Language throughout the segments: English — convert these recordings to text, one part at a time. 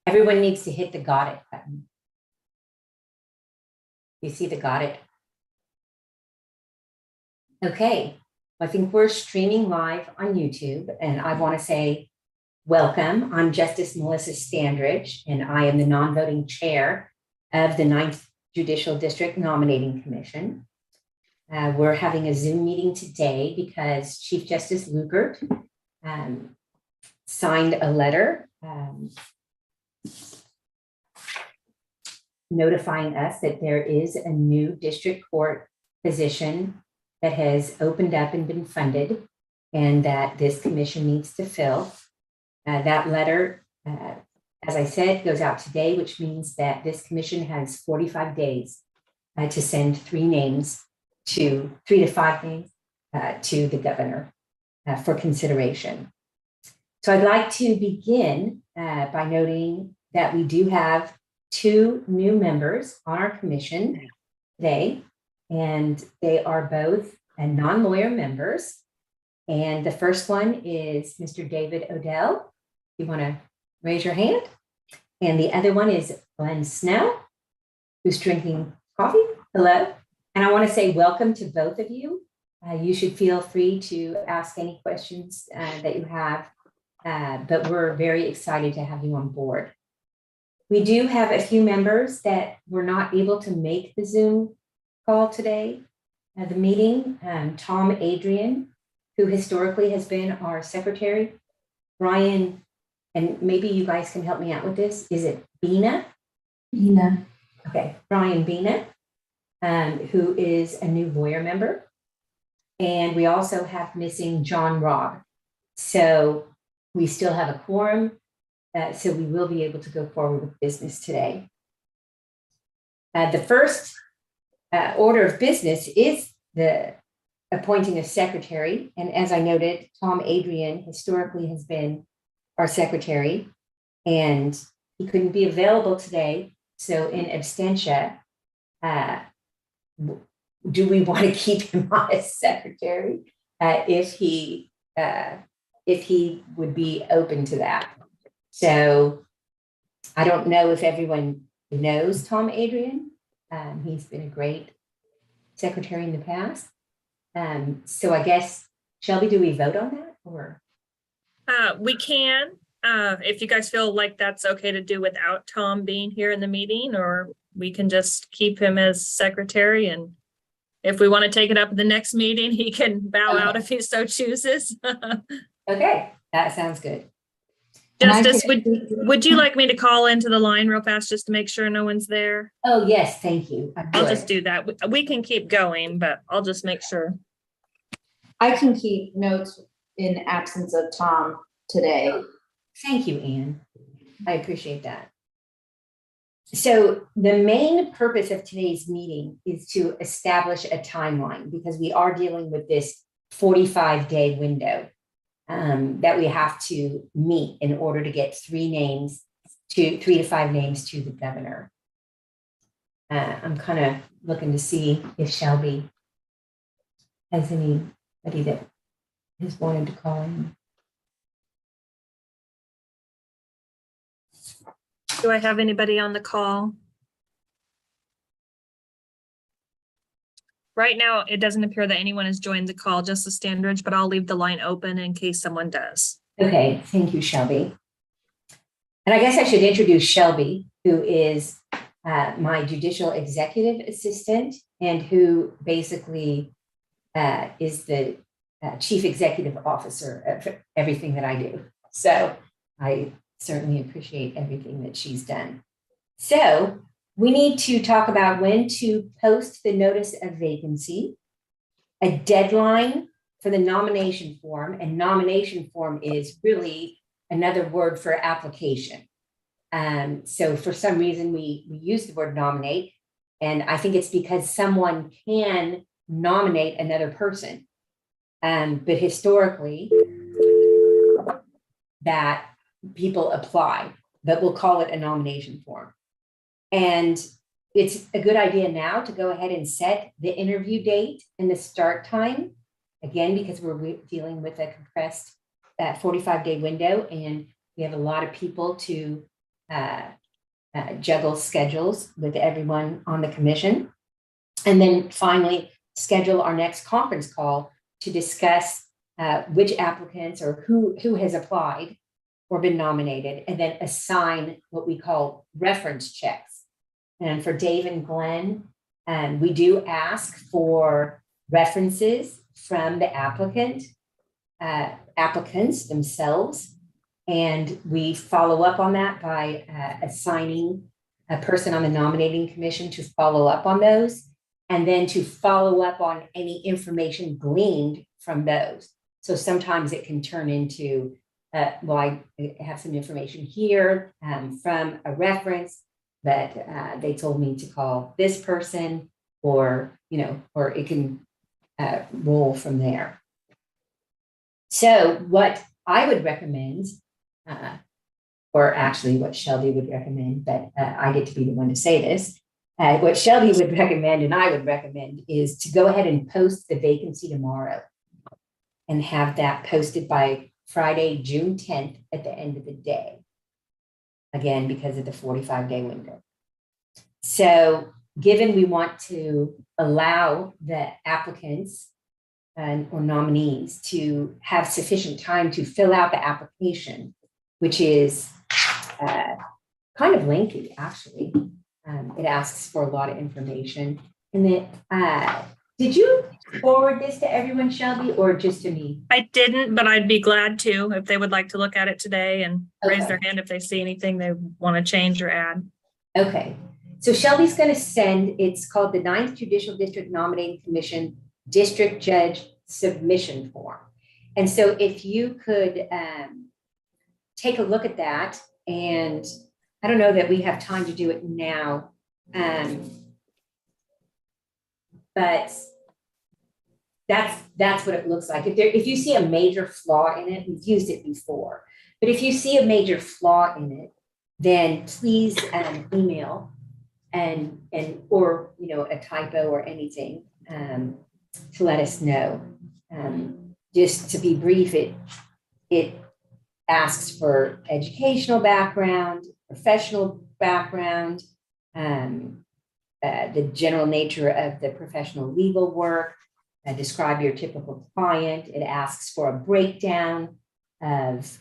Everyone needs to hit the got it button. You see the got it? Okay, I think we're streaming live on YouTube, and I want to say welcome. I'm Justice Melissa Standridge, and I am the non-voting chair of the 9th Judicial District Nominating Commission. We're having a Zoom meeting today because Chief Justice Lukert signed a letter notifying us that there is a new district court position that has opened up and been funded, and that this commission needs to fill. That letter, as I said, goes out today, which means that this commission has 45 days to send 3 to 5 names to the governor for consideration. So I'd like to begin by noting that we do have 2 new members on our commission today, and they are both non-lawyer members. And the first one is Mr. David Odell. You want to raise your hand? And the other one is Glenn Snow, who's drinking coffee. Hello. And I want to say welcome to both of you. You should feel free to ask any questions that you have, but we're very excited to have you on board. We do have a few members that were not able to make the Zoom call today, the meeting. Tom Adrian, who historically has been our secretary. Brian, and maybe you guys can help me out with this. Is it Bina? Bina. Okay, Brian Bina, who is a new lawyer member. And we also have missing John Robb. So we still have a quorum. So we will be able to go forward with business today. The first order of business is the appointing a secretary. And as I noted, Tom Adrian historically has been our secretary, and he couldn't be available today. So in absentia, do we want to keep him on as secretary if he would be open to that? So I don't know if everyone knows Tom Adrian. He's been a great secretary in the past. So I guess, Shelby, do we vote on that, or? We can, if you guys feel like that's okay to do without Tom being here in the meeting, or we can just keep him as secretary, and if we want to take it up at the next meeting, he can bow out if he so chooses. Okay, that sounds good. Justice, would you like me to call into the line real fast just to make sure no one's there? Oh, yes, thank you. I'll just do that. We can keep going, but I'll just make sure. I can keep notes in absence of Tom today. Thank you, Anne. I appreciate that. So the main purpose of today's meeting is to establish a timeline, because we are dealing with this 45-day window that we have to meet in order to get 3 to 5 names to the governor. I'm kind of looking to see if Shelby has anybody that has wanted to call in. Do I have anybody on the call? Right now, it doesn't appear that anyone has joined the call, just the Standridge, but I'll leave the line open in case someone does. Okay, thank you, Shelby. And I guess I should introduce Shelby, who is my judicial executive assistant, and who basically is the chief executive officer of everything that I do. So I certainly appreciate everything that she's done. So we need to talk about when to post the notice of vacancy, a deadline for the nomination form, and nomination form is really another word for application. So for some reason we use the word nominate, and I think it's because someone can nominate another person. But historically, that people apply, but we'll call it a nomination form. And it's a good idea now to go ahead and set the interview date and the start time, again, because we're dealing with a compressed 45-day window, and we have a lot of people to juggle schedules with everyone on the commission. And then finally, schedule our next conference call to discuss which applicants or who has applied or been nominated, and then assign what we call reference checks. And for Dave and Glenn, we do ask for references from the applicants themselves. And we follow up on that by assigning a person on the nominating commission to follow up on those, and then to follow up on any information gleaned from those. So sometimes it can turn into, well, I have some information here from a reference, but they told me to call this person, or, or it can roll from there. So what I would recommend, or actually what Shelby would recommend, but I get to be the one to say this. What Shelby would recommend and I would recommend is to go ahead and post the vacancy tomorrow and have that posted by Friday, June 10th at the end of the day. Again, because of the 45-day window. So given we want to allow the applicants or nominees to have sufficient time to fill out the application, which is kind of lengthy, actually. It asks for a lot of information. And then, did you forward this to everyone, Shelby, or just to me? I didn't, but I'd be glad to if they would like to look at it today and raise their hand if they see anything they want to change or add. Okay. So Shelby's going to send, it's called the 9th Judicial District Nominating Commission District Judge Submission Form. And so if you could take a look at that, and I don't know that we have time to do it now, but that's what it looks like. If you see a major flaw in it, we've used it before, but if you see a major flaw in it, then please email or a typo or anything to let us know. Just to be brief, it asks for educational background, professional background, the general nature of the professional legal work, describe your typical client. It asks for a breakdown of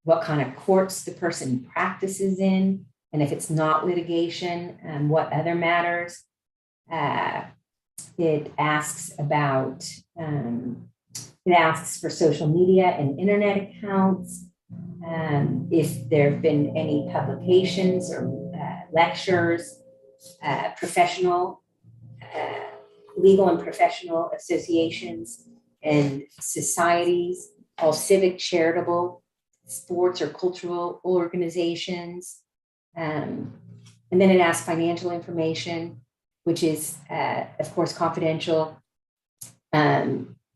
what kind of courts the person practices in, and if it's not litigation, what other matters. It asks about, it asks for social media and internet accounts, if there have been any publications or lectures, professional, legal and professional associations and societies, all civic, charitable, sports or cultural organizations. And then it asks financial information, which is, of course, confidential,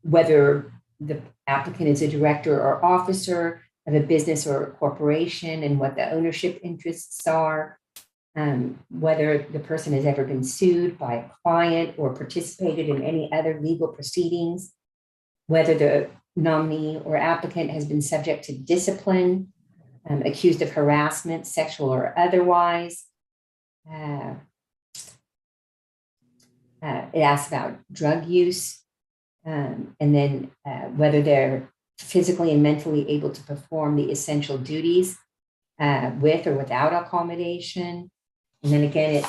whether the applicant is a director or officer of a business or a corporation and what the ownership interests are, whether the person has ever been sued by a client or participated in any other legal proceedings, whether the nominee or applicant has been subject to discipline, accused of harassment, sexual or otherwise. It asks about drug use, and then whether they're physically and mentally able to perform the essential duties with or without accommodation. And then again,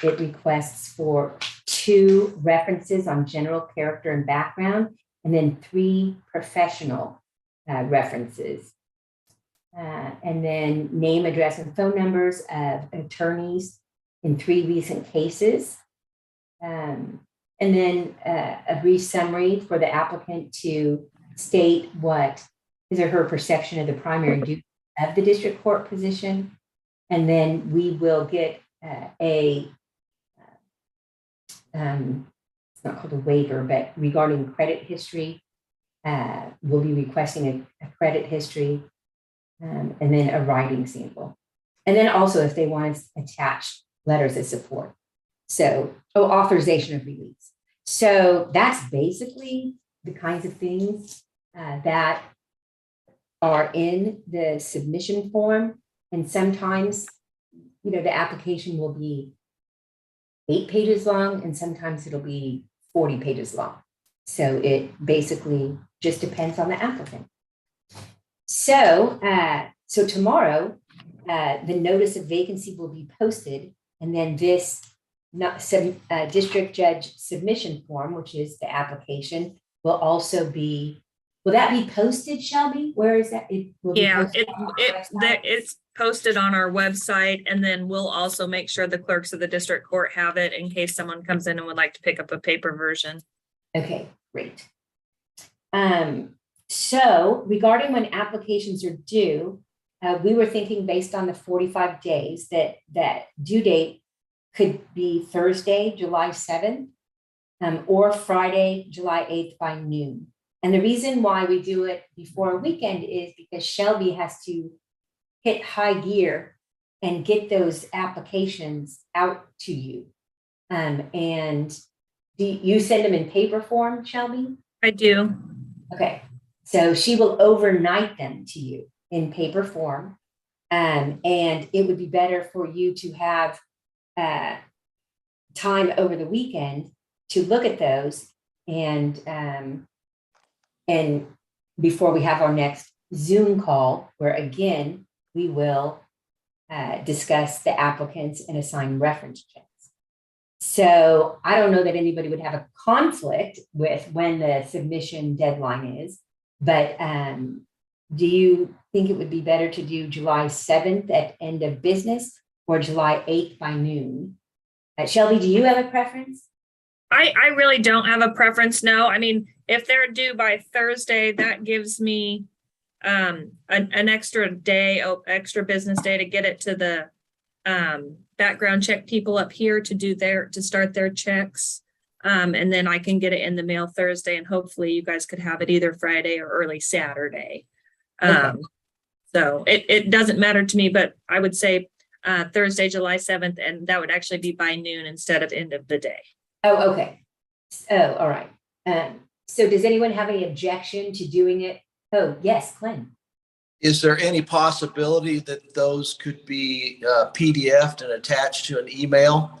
it requests for 2 references on general character and background, and then 3 professional references. And then name, address, and phone numbers of attorneys in 3 recent cases. And then a brief summary for the applicant to state what his or her perception of the primary duty of the district court position. And then we will get it's not called a waiver, but regarding credit history, we'll be requesting a credit history, and then a writing sample. And then also if they want to attach letters of support. So, authorization of release. So that's basically the kinds of things that are in the submission form. And sometimes the application will be 8 pages long and sometimes it'll be 40 pages long. So it basically just depends on the applicant. So, so tomorrow, the notice of vacancy will be posted, and then this district judge submission form, which is the application, will also be. Will that be posted, Shelby? Where is that? It will be Yeah, posted on our website? it's posted on our website, and then we'll also make sure the clerks of the district court have it in case someone comes in and would like to pick up a paper version. Okay, great. So regarding when applications are due, we were thinking based on the 45 days that due date could be Thursday, July 7th, or Friday, July 8th by noon. And the reason why we do it before a weekend is because Shelby has to hit high gear and get those applications out to you. And do you send them in paper form, Shelby? I do. Okay, so she will overnight them to you in paper form. And it would be better for you to have time over the weekend to look at those and before we have our next Zoom call, where again, we will discuss the applicants and assign reference checks. So I don't know that anybody would have a conflict with when the submission deadline is, but do you think it would be better to do July 7th at end of business or July 8th by noon? Shelby, do you have a preference? I really don't have a preference. No, I mean, if they're due by Thursday, that gives me an extra day, extra business day to get it to the background check people up here to start their checks. And then I can get it in the mail Thursday, and hopefully you guys could have it either Friday or early Saturday. Okay. So it doesn't matter to me, but I would say Thursday, July 7th, and that would actually be by noon instead of end of the day. Oh, okay. Oh, all right. So does anyone have any objection to doing it? Oh, yes, Glenn. Is there any possibility that those could be PDF'd and attached to an email?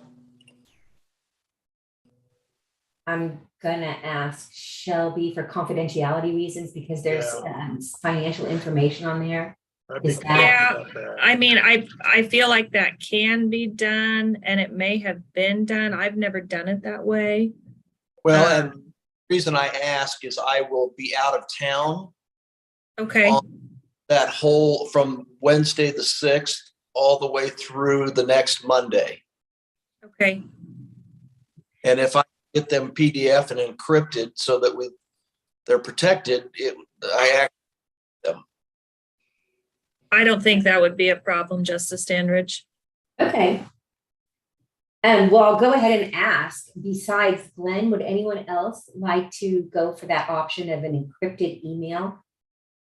I'm gonna ask Shelby for confidentiality reasons because there's financial information on there. Is that? Yeah, I mean, I feel like that can be done, and it may have been done. I've never done it that way. Well, and the reason I ask is I will be out of town Okay. on that whole from Wednesday the 6th all the way through the next Monday. Okay. And if I get them PDF and encrypted so that they're protected, I don't think that would be a problem, Justice Standridge. Okay. Well, I'll go ahead and ask, besides Glenn, would anyone else like to go for that option of an encrypted email?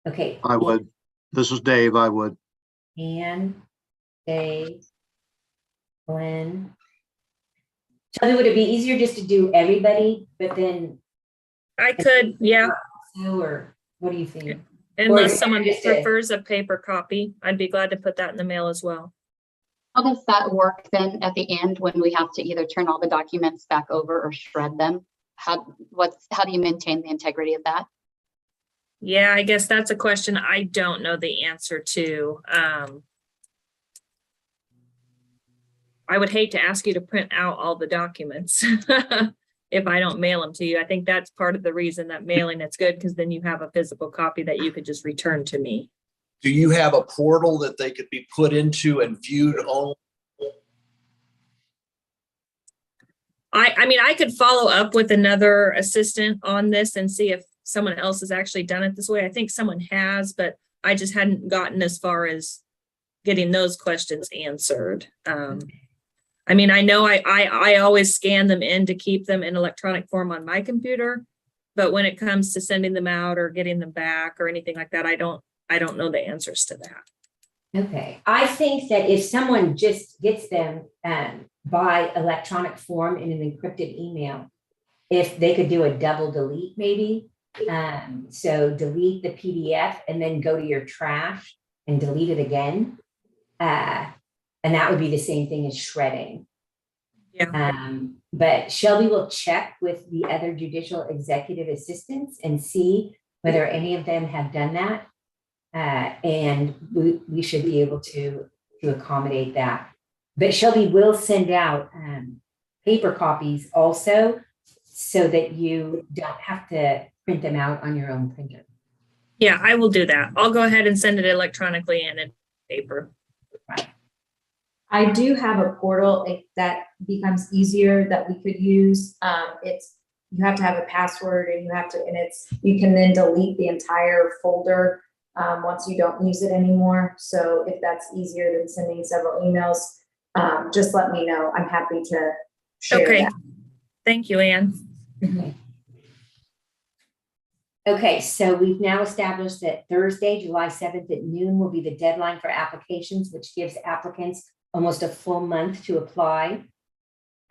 Okay. I would. This is Dave. I would. Anne, Dave, Glenn. Shelby, would it be easier just to do everybody, but then? I could, yeah. Or what do you think? Unless someone just prefers a paper copy, I'd be glad to put that in the mail as well. How does that work then at the end when we have to either turn all the documents back over or shred them? How do you maintain the integrity of that? Yeah, I guess that's a question I don't know the answer to. I would hate to ask you to print out all the documents if I don't mail them to you. I think that's part of the reason that mailing it's good, because then you have a physical copy that you could just return to me. do you have a portal that they could be put into and viewed only? I mean, I could follow up with another assistant on this and see if someone else has actually done it this way. I think someone has, but I just hadn't gotten as far as getting those questions answered. I mean, I know I always scan them in to keep them in electronic form on my computer, but when it comes to sending them out or getting them back or anything like that, I don't know the answers to that. Okay, I think that if someone just gets them by electronic form in an encrypted email, if they could do a double delete maybe, so delete the PDF and then go to your trash and delete it again, And that would be the same thing as shredding. Yeah. But Shelby will check with the other judicial executive assistants and see whether any of them have done that. And we should be able to accommodate that. But Shelby will send out paper copies also, so that you don't have to print them out on your own printer. Yeah, I will do that. I'll go ahead and send it electronically and in paper. Right. I do have a portal that becomes easier that we could use. You have to have a password and you can then delete the entire folder once you don't use it anymore. So if that's easier than sending several emails, just let me know. I'm happy to share Okay. that. Thank you, Anne. Okay, so we've now established that Thursday, July 7th at noon will be the deadline for applications, which gives applicants almost a full month to apply.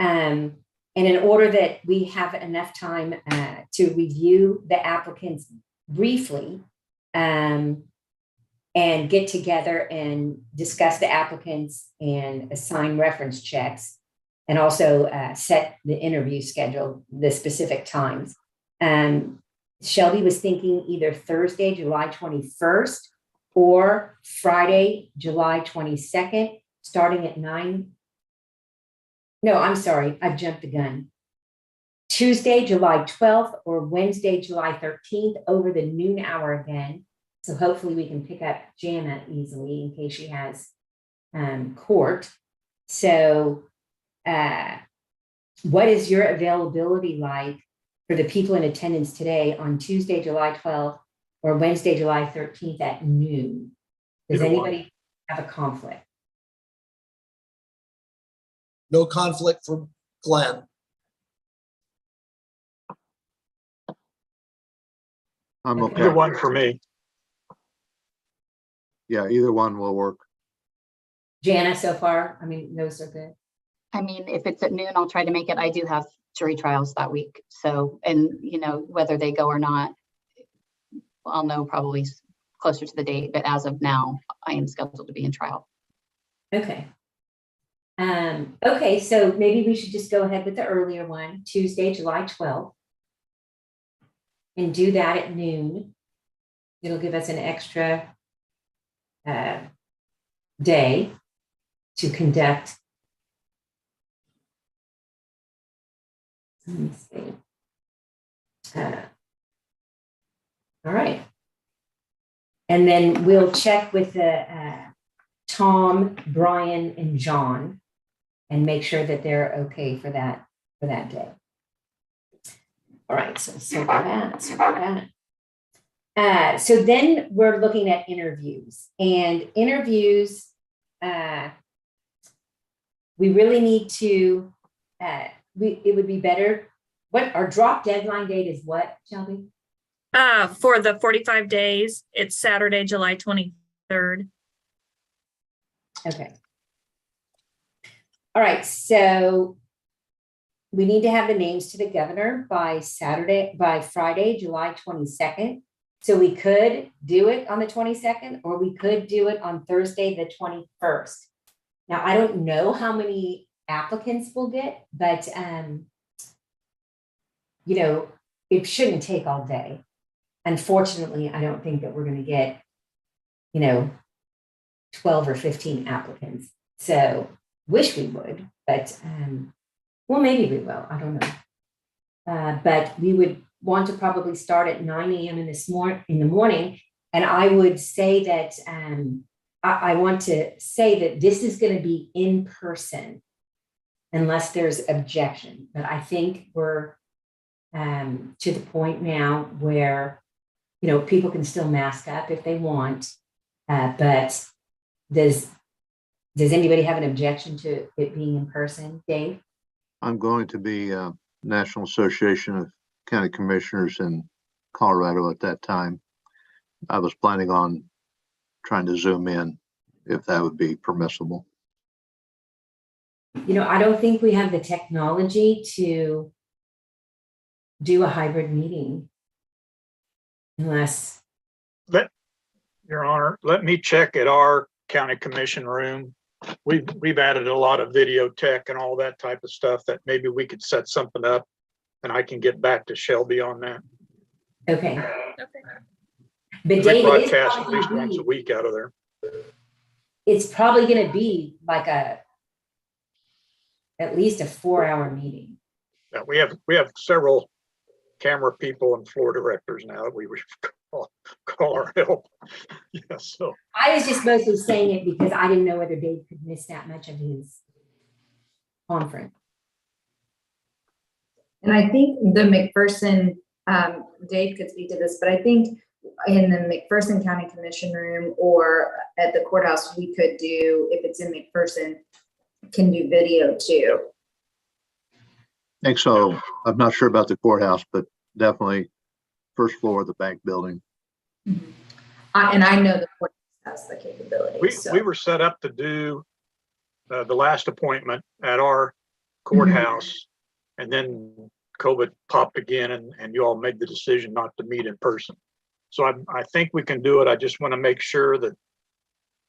And in order that we have enough time to review the applicants briefly and get together and discuss the applicants and assign reference checks, and also set the interview schedule, the specific times. Shelby was thinking either Thursday, July 21st or Friday, July 22nd, starting at 9. No, I'm sorry, I jumped the gun. Tuesday, July 12th or Wednesday, July 13th over the noon hour again. So hopefully we can pick up Jana easily in case she has court. So what is your availability like for the people in attendance today on Tuesday, July 12th or Wednesday, July 13th at noon? Does Either one. anybody have a conflict? No conflict for Glenn. I'm Okay. okay. Either one for me. Yeah, either one will work. Jana, so far, I mean, those are good. I mean, if it's at noon, I'll try to make it. I do have jury trials that week. So, and whether they go or not, I'll know probably closer to the date, but as of now, I am scheduled to be in trial. Okay. Okay, so maybe we should just go ahead with the earlier one, Tuesday, July 12th. And do that at noon. It'll give us an extra day to conduct. Let me see. All right. And then we'll check with the Tom, Brian, and John and make sure that they're okay for that day. All right, so that. So then we're looking at interviews, and interviews, we really need to, it would be better. What our drop deadline date is what, Shelby? For the 45 days, it's Saturday, July 23rd. Okay. All right, so we need to have the names to the governor by Friday, July 22nd. So we could do it on the 22nd, or we could do it on Thursday, the 21st. Now, I don't know how many applicants we'll get, but, it shouldn't take all day. Unfortunately, I don't think that we're going to get, 12 or 15 applicants. So wish we would, but, well, maybe we will. I don't know. But we would want to probably start at 9 a.m. in the morning. And I would say that I want to say that this is going to be in person unless there's objection. But I think we're to the point now where, people can still mask up if they want. But does anybody have an objection to it being in person, Dave? I'm going to be National Association of County Commissioners in Colorado at that time. I was planning on trying to Zoom in if that would be permissible. I don't think we have the technology to do a hybrid meeting unless. Your Honor, let me check at our county commission room we've added a lot of video tech and all that type of stuff that maybe we could set something up, and I can get back to Shelby on that. Okay. Okay. But We Dave, it is broadcast at probably least gonna once a be- week out of there. it's probably going to be like at least a 4-hour meeting. Yeah, we have several camera people and floor directors now that we would call our help. Yeah, so I was just mostly saying it because I didn't know whether Dave could miss that much of his conference. And I think the McPherson, Dave could speak to this, but I think in the McPherson County Commission room or at the courthouse, we could do, if it's in McPherson, can do video too. I think so. I'm not sure about the courthouse, but definitely first floor of the bank building. And I know the courthouse has the capability, so. we were set up to do the last appointment at our courthouse, and then COVID popped again, and you all made the decision not to meet in person. So I think we can do it. I just want to make sure that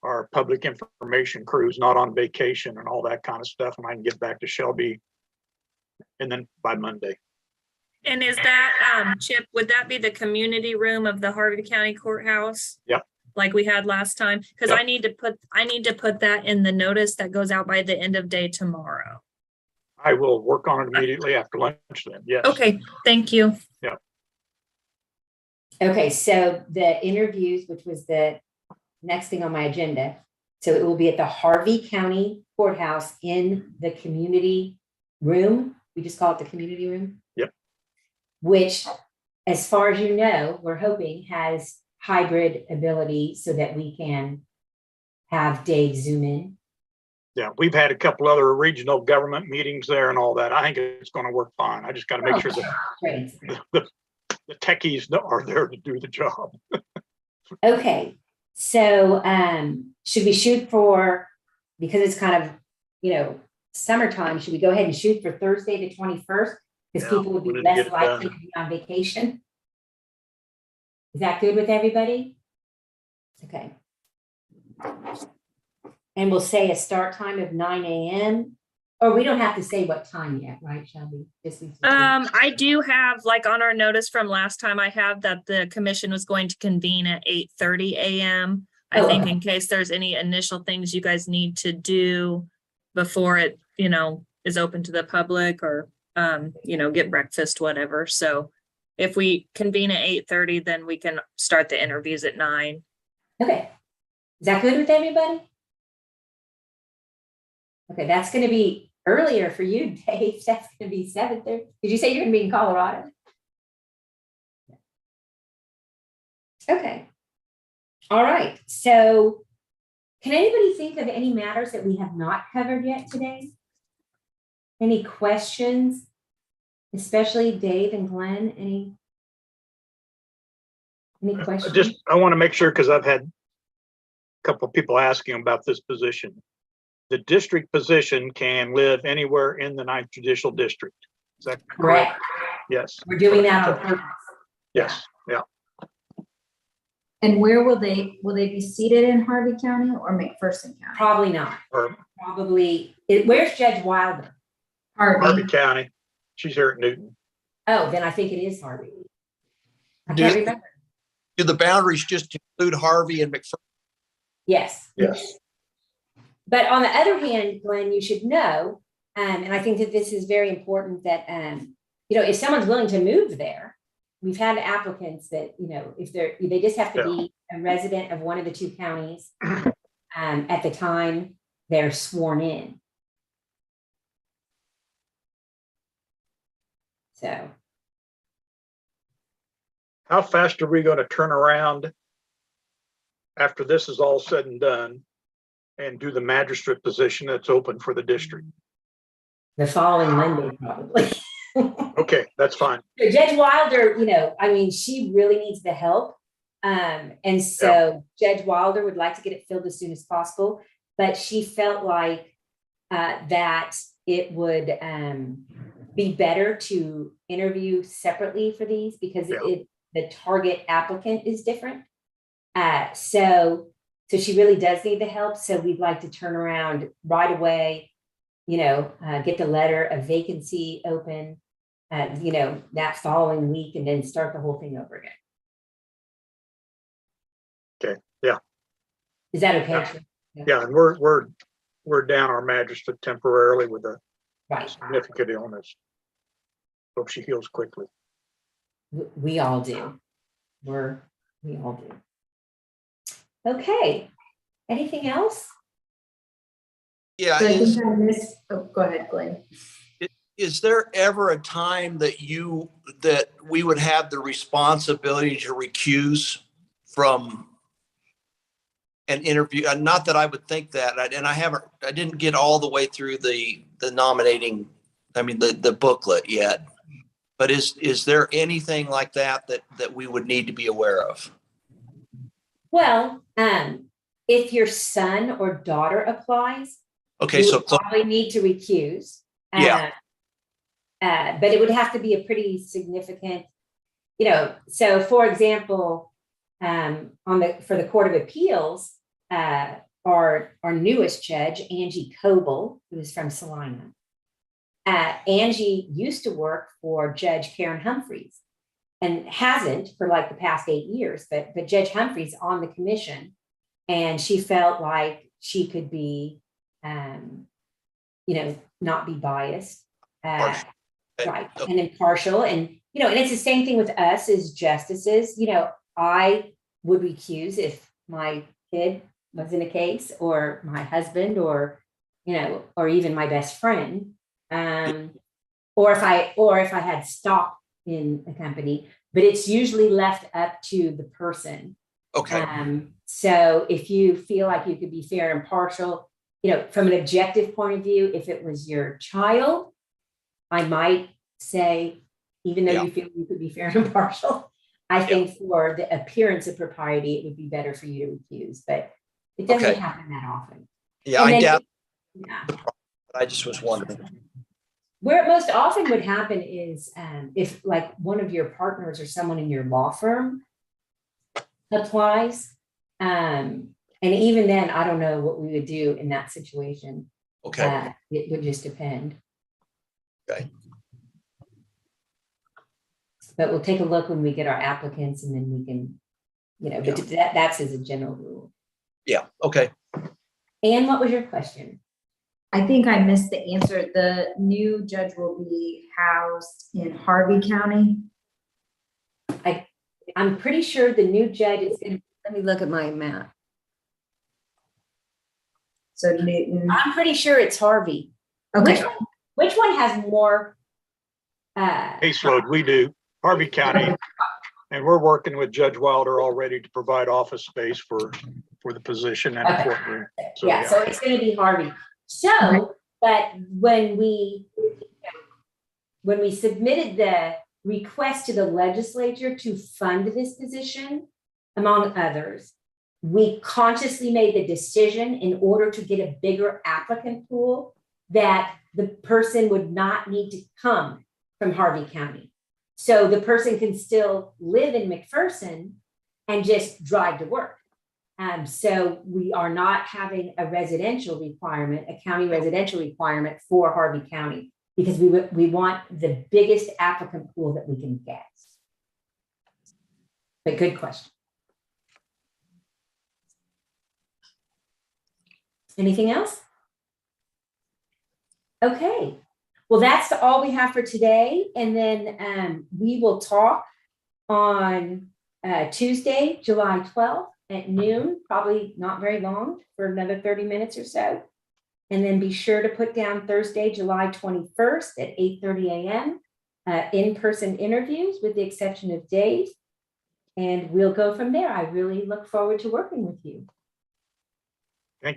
our public information crew is not on vacation and all that kind of stuff, and I can get back to Shelby, and then by Monday. And is that, Chip, would that be the community room of the Harvey County Courthouse? Yep. Like we had last time? Because Yep. I need to put that in the notice that goes out by the end of day tomorrow. I will work on it immediately after lunch then, yes. Okay, thank you. Okay, so the interviews, which was the next thing on my agenda, so it will be at the Harvey County Courthouse in the community room. We just call it the community room. Yep. Which, as far as you know, we're hoping has hybrid ability so that we can have Dave zoom in. Yeah, we've had a couple other regional government meetings there and all that. I think it's going to work fine. I just got to make sure that Great. the techies are there to do the job. Okay, so should we shoot for, because it's kind of, summertime, should we go ahead and shoot for Thursday, the 21st? Because Yeah, people would be we need to get less it likely done. to be on vacation. Is that good with everybody? Okay. And we'll say a start time of 9 a.m. Or we don't have to say what time yet, right, Shelby? Just need to- I do have, like on our notice from last time, I have that the commission was going to convene at 8:30 a.m. I Oh, think okay. in case there's any initial things you guys need to do before it, is open to the public or, get breakfast, whatever. So if we convene at 8:30, then we can start the interviews at 9. Okay. Is that good with everybody? Okay, that's going to be earlier for you, Dave. That's going to be 7:30. Did you say you're going to be in Colorado? Okay. All right. So can anybody think of any matters that we have not covered yet today? Any questions? Especially Dave and Glenn, any questions? I want to make sure, because I've had a couple of people asking about this position. The district position can live anywhere in the 9th Judicial District. Is that correct? Correct. Yes. We're doing that on purpose. Yes, yeah. And where will they be seated in Harvey County or McPherson County? Probably not. Or Probably. Where's Judge Wilder? Harvey Harvey. County. She's here at Newton. Oh, then I think it is Harvey. I Do- can't remember. Do the boundaries just include Harvey and McPherson? Yes. Yes. But on the other hand, Glenn, you should know, and I think that this is very important that, if someone's willing to move there, we've had applicants that, if they just have to be a resident of one of the two counties at the time they're sworn in. So, How fast are we going to turn around after this is all said and done and do the magistrate position that's open for the district? the following Monday, probably. Okay, that's fine. Judge Wilder, she really needs the help. And so Judge Wilder would like to get it filled as soon as possible, but she felt like that it would be better to interview separately for these because the target applicant is different. So So she really does need the help. So we'd like to turn around right away, get the letter of vacancy open, that following week, and then start the whole thing over again. Okay, yeah. Is that okay? Yeah, and we're down our magistrate temporarily with a Right. significant illness. Hope she heals quickly. We all do. We all do. Okay. Anything else? Yeah, So I think I missed, oh, go ahead, Glenn. is there ever a time that we would have the responsibility to recuse from an interview? Not that I would think that, and I didn't get all the way through the nominating, the booklet yet. But is there anything like that we would need to be aware of? Well, if your son or daughter applies, Okay, you would probably need to recuse. Yeah. But it would have to be a pretty significant, so for example, for the Court of Appeals, our newest judge, Angie Coble, who is from Salina. Angie used to work for Judge Karen Humphreys and hasn't for like the past 8 years, but Judge Humphreys on the commission, and she felt like she could be, not be biased, right, and impartial, and it's the same thing with us as justices. I would recuse if my kid was in a case, or my husband, or or even my best friend. Or if I had stock in a company, but it's usually left up to the person. Okay. So if you feel like you could be fair and impartial, from an objective point of view, if it was your child, I might say, even though you feel you could be fair and impartial, I think for the appearance of propriety, it would be better for you to recuse, but it doesn't happen that often. Yeah, I doubt. I just was wondering. Where it most often would happen is if like one of your partners or someone in your law firm applies. And even then, I don't know what we would do in that situation. Okay. It would just depend. Okay. But we'll take a look when we get our applicants, and then we can, but that's as a general rule. Yeah. Okay. And what was your question? I think I missed the answer. The new judge will be housed in Harvey County. I'm pretty sure the new judge is going to, let me look at my map. So Newton. I'm pretty sure it's Harvey. Okay. Which one has more? Caseload, we do, Harvey County. And we're working with Judge Wilder already to provide office space for the position and the courtroom. So, so it's going to be Harvey. So, but when we submitted the request to the legislature to fund this position, among others, we consciously made the decision in order to get a bigger applicant pool that the person would not need to come from Harvey County. So the person can still live in McPherson and just drive to work. So we are not having a residential requirement, a county residential requirement for Harvey County, because we want the biggest applicant pool that we can get. But good question. Anything else? Okay. Well, that's all we have for today. And then we will talk on Tuesday, July 12th at noon, probably not very long, for another 30 minutes or so. And then be sure to put down Thursday, July 21st at 8:30 a.m. In-person interviews, with the exception of Dave. And we'll go from there. I really look forward to working with you.